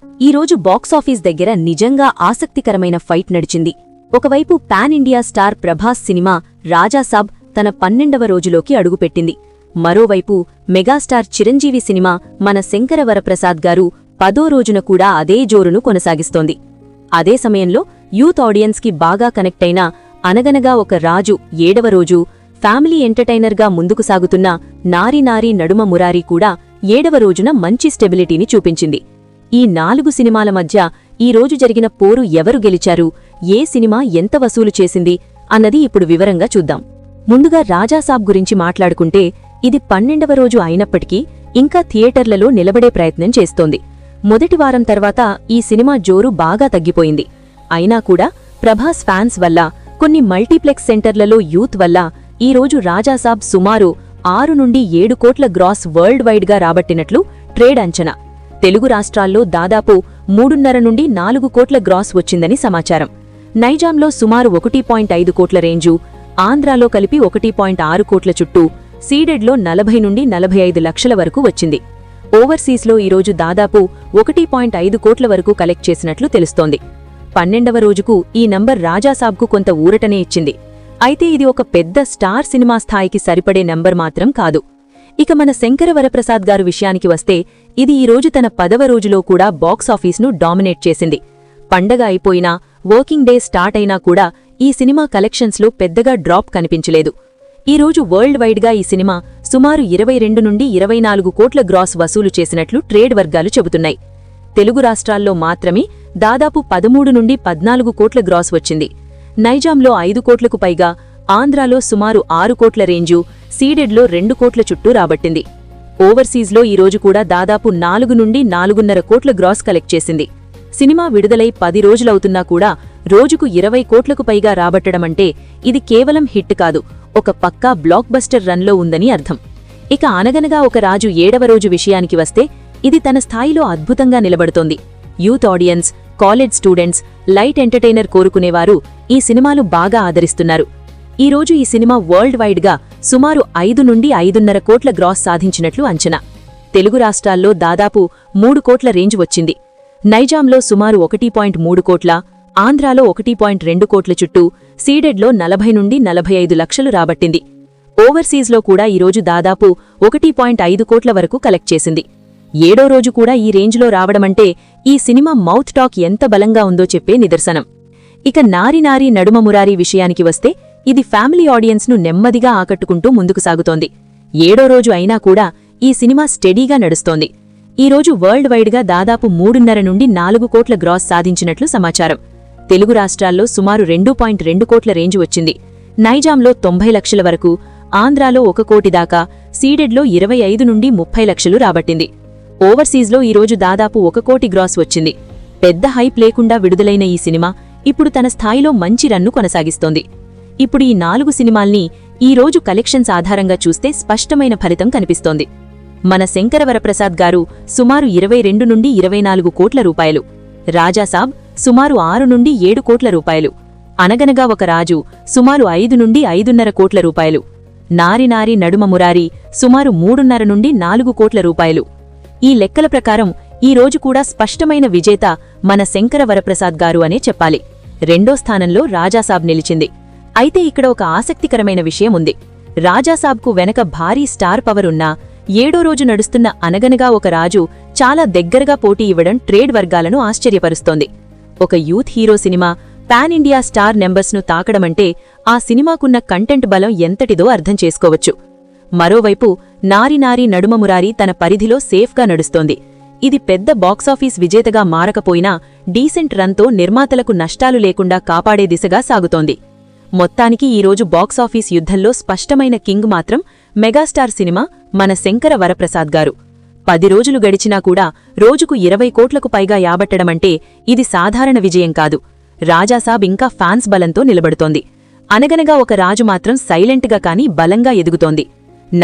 ఈరోజు బాక్సాఫీస్ దగ్గర నిజంగా ఆసక్తికరమైన ఫైట్ నడిచింది. ఒకవైపు pan India star Prabhas cinema Raja Saab తన 12వ రోజులోకి అడుగుపెట్టింది. మరోవైపు మెగాస్టార్ చిరంజీవి సినిమా మన శంకర వరప్రసాద్ గారు 10వ రోజున కూడా అదే జోరును కొనసాగిస్తోంది. అదే సమయంలో యూత్ ఆడియన్స్కి బాగా కనెక్ట్ అయిన అనగనగా ఒక రాజు 7వ రోజు, ఫ్యామిలీ ఎంటర్టైనర్గా ముందుకు సాగుతున్న నారీ నారీ నడుమ మురారి కూడా 7వ రోజున మంచి స్టెబిలిటీని చూపించింది. ఈ 4 సినిమాల మధ్య ఈ రోజు జరిగిన పోరు ఎవరు గెలిచారు, ఏ సినిమా ఎంత వసూలు చేసింది అన్నది ఇప్పుడు వివరంగా చూద్దాం. ముందుగా రాజాసాబ్ గురించి మాట్లాడుకుంటే ఇది 12వ రోజు అయినప్పటికీ ఇంకా థియేటర్లలో నిలబడే ప్రయత్నం చేస్తోంది. మొదటి వారం తర్వాత ఈ సినిమా జోరు బాగా తగ్గిపోయింది. అయినా కూడా ప్రభాస్ ఫ్యాన్స్ వల్ల, కొన్ని మల్టీప్లెక్స్ సెంటర్లలో యూత్ వల్ల ఈ రోజు రాజాసాబ్ సుమారు 6 నుండి 7 కోట్ల గ్రాస్ వరల్డ్ వైడ్గా రాబట్టినట్లు ట్రేడ్ అంచనా. తెలుగు రాష్ట్రాల్లో దాదాపు 3.5 నుండి 4 కోట్ల గ్రాస్ వచ్చిందని సమాచారం. నైజాంలో సుమారు 1.5 కోట్ల రేంజు, ఆంధ్రాలో కలిపి 1.6 కోట్ల చుట్టూ, సీడెడ్లో 40 నుండి 45 లక్షల వరకు వచ్చింది. ఓవర్సీస్లో ఈరోజు దాదాపు 1.5 కోట్ల వరకు కలెక్ట్ చేసినట్లు తెలుస్తోంది. 12వ రోజుకు ఈ నంబర్ రాజాసాబ్కు కొంత ఊరటనే ఇచ్చింది. అయితే ఇది ఒక పెద్ద స్టార్ సినిమా స్థాయికి సరిపడే నంబర్ మాత్రం కాదు. ఇక మన శంకర వరప్రసాద్ గారు విషయానికి వస్తే ఇది ఈరోజు తన 10వ రోజులో కూడా బాక్సాఫీస్ను డామినేట్ చేసింది. పండగ అయిపోయినా, వర్కింగ్ డే స్టార్ట్ అయినా కూడా ఈ సినిమా కలెక్షన్స్లో పెద్దగా డ్రాప్ కనిపించలేదు. ఈరోజు వరల్డ్ వైడ్గా ఈ సినిమా సుమారు 22 నుండి 24 కోట్ల గ్రాస్ వసూలు చేసినట్లు ట్రేడ్ వర్గాలు చెబుతున్నాయి. తెలుగు రాష్ట్రాల్లో మాత్రమే దాదాపు 13 నుండి 14 కోట్ల గ్రాస్ వచ్చింది. నైజాంలో 5 కోట్లకు పైగా, ఆంధ్రాలో సుమారు 6 కోట్ల రేంజు, సీడెడ్లో 2 కోట్ల చుట్టూ రాబట్టింది. ఓవర్సీస్లో ఈరోజు కూడా దాదాపు 4 నుండి 4.5 కోట్ల గ్రాస్ కలెక్ట్ చేసింది. సినిమా విడుదలై 10 రోజులవుతున్నా కూడా రోజుకు 20 కోట్లకు పైగా రాబట్టడమంటే ఇది కేవలం హిట్ కాదు, ఒక పక్కా బ్లాక్ బస్టర్ రన్లో ఉందని అర్థం. ఇక అనగనగా ఒక రాజు 7వ రోజు విషయానికి వస్తే ఇది తన స్థాయిలో అద్భుతంగా నిలబడుతోంది. Youth audience, college students, light entertainer కోరుకునేవారు ఈ సినిమాలు బాగా ఆదరిస్తున్నారు. ఈరోజు ఈ సినిమా వరల్డ్ వైడ్గా సుమారు 5 నుండి 5.5 కోట్ల గ్రాస్ సాధించినట్లు అంచనా. తెలుగు రాష్ట్రాల్లో దాదాపు 3 కోట్ల రేంజ్ వచ్చింది. నైజాంలో సుమారు 1.3 కోట్ల, ఆంధ్రాలో 1.2 కోట్ల చుట్టూ, సీడెడ్లో 40 నుండి 45 లక్షలు రాబట్టింది. ఓవర్సీస్లో కూడా ఈరోజు దాదాపు 1.5 కోట్ల వరకు కలెక్ట్ చేసింది. 7వ రోజు కూడా ఈ రేంజ్లో రావడమంటే ఈ సినిమా మౌత్ టాక్ ఎంత బలంగా ఉందో చెప్పే నిదర్శనం. ఇక నారీ నారీ నడుమ మురారి విషయానికి వస్తే ఇది ఫ్యామిలీ ఆడియన్స్ను నెమ్మదిగా ఆకట్టుకుంటూ ముందుకు సాగుతోంది. 7వ రోజు అయినా కూడా ఈ సినిమా స్టెడీగా నడుస్తోంది. ఈరోజు వరల్డ్ వైడ్గా దాదాపు 3.5 నుండి 4 కోట్ల గ్రాస్ సాధించినట్లు సమాచారం. తెలుగు రాష్ట్రాల్లో సుమారు 2.2 కోట్ల రేంజ్ వచ్చింది. నైజాంలో 90 లక్షల వరకు, ఆంధ్రాలో 1 కోటి దాకా, సీడెడ్లో 25 నుండి 30 లక్షలు రాబట్టింది. ఓవర్సీస్లో ఈరోజు దాదాపు 1 కోటి గ్రాస్ వచ్చింది. పెద్ద హైప్ లేకుండా విడుదలైన ఈ సినిమా ఇప్పుడు తన స్థాయిలో మంచి రన్ను కొనసాగిస్తోంది. ఇప్పుడు ఈ 4 సినిమాల్ని ఈ రోజు కలెక్షన్స్ ఆధారంగా చూస్తే స్పష్టమైన ఫలితం కనిపిస్తోంది. మన శంకర వరప్రసాద్ గారు సుమారు 22 నుండి 24 కోట్ల రూపాయలు, రాజాసాబ్ సుమారు 6 నుండి 7 కోట్ల రూపాయలు, అనగనగా ఒక రాజు సుమారు 5 నుండి 5.5 కోట్ల రూపాయలు, నారీ నారీ నడుమ మురారి సుమారు 3.5 నుండి 4 కోట్ల రూపాయలు. ఈ లెక్కల ప్రకారం ఈ రోజు కూడా స్పష్టమైన విజేత మన శంకర వరప్రసాద్ గారు అనే చెప్పాలి. 2వ స్థానంలో రాజాసాబ్ నిలిచింది. అయితే ఇక్కడ ఒక ఆసక్తికరమైన విషయం ఉంది. రాజాసాబ్కు వెనక భారీ స్టార్ పవర్ ఉన్నా 7వ రోజు నడుస్తున్న అనగనగా ఒక రాజు చాలా దగ్గరగా పోటీ ఇవ్వడం ట్రేడ్ వర్గాలను ఆశ్చర్యపరుస్తోంది. ఒక యూత్ హీరో సినిమా పాన్ ఇండియా స్టార్ నెంబర్స్ను తాకడమంటే ఆ సినిమాకున్న కంటెంట్ బలం ఎంతటిదో అర్థం చేసుకోవచ్చు. మరోవైపు నారీ నారీ నడుమ మురారి తన పరిధిలో సేఫ్గా నడుస్తోంది. ఇది పెద్ద బాక్సాఫీస్ విజేతగా మారకపోయినా డీసెంట్ రన్తో నిర్మాతలకు నష్టాలు లేకుండా కాపాడే దిశగా సాగుతోంది. మొత్తానికి ఈరోజు బాక్సాఫీస్ యుద్ధంలో స్పష్టమైన కింగ్ మాత్రం మెగాస్టార్ సినిమా మన శంకర వరప్రసాద్ గారు. 10 రోజులు గడిచినా కూడా రోజుకు 20 కోట్లకు పైగా యాబట్టడమంటే ఇది సాధారణ విజయం కాదు. రాజాసాబ్ ఇంకా ఫ్యాన్స్ బలంతో నిలబడుతోంది. అనగనగా ఒక రాజు మాత్రం సైలెంట్గా కానీ బలంగా ఎదుగుతోంది.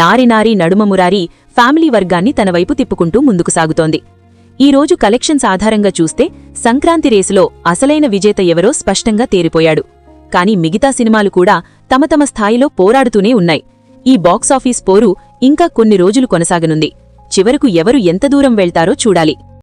నారీ నారీ నడుమ మురారి ఫ్యామిలీ వర్గాన్ని తన వైపు తిప్పుకుంటూ ముందుకు సాగుతోంది. ఈరోజు కలెక్షన్స్ ఆధారంగా చూస్తే సంక్రాంతి రేసులో అసలైన విజేత ఎవరో స్పష్టంగా తేరిపోయాడు. కానీ మిగతా సినిమాలు కూడా తమ తమ స్థాయిలో పోరాడుతూనే ఉన్నాయి. ఈ బాక్సాఫీస్ పోరు ఇంకా కొన్ని రోజులు కొనసాగనుంది. చివరకు ఎవరు ఎంత దూరం వెళ్తారో చూడాలి.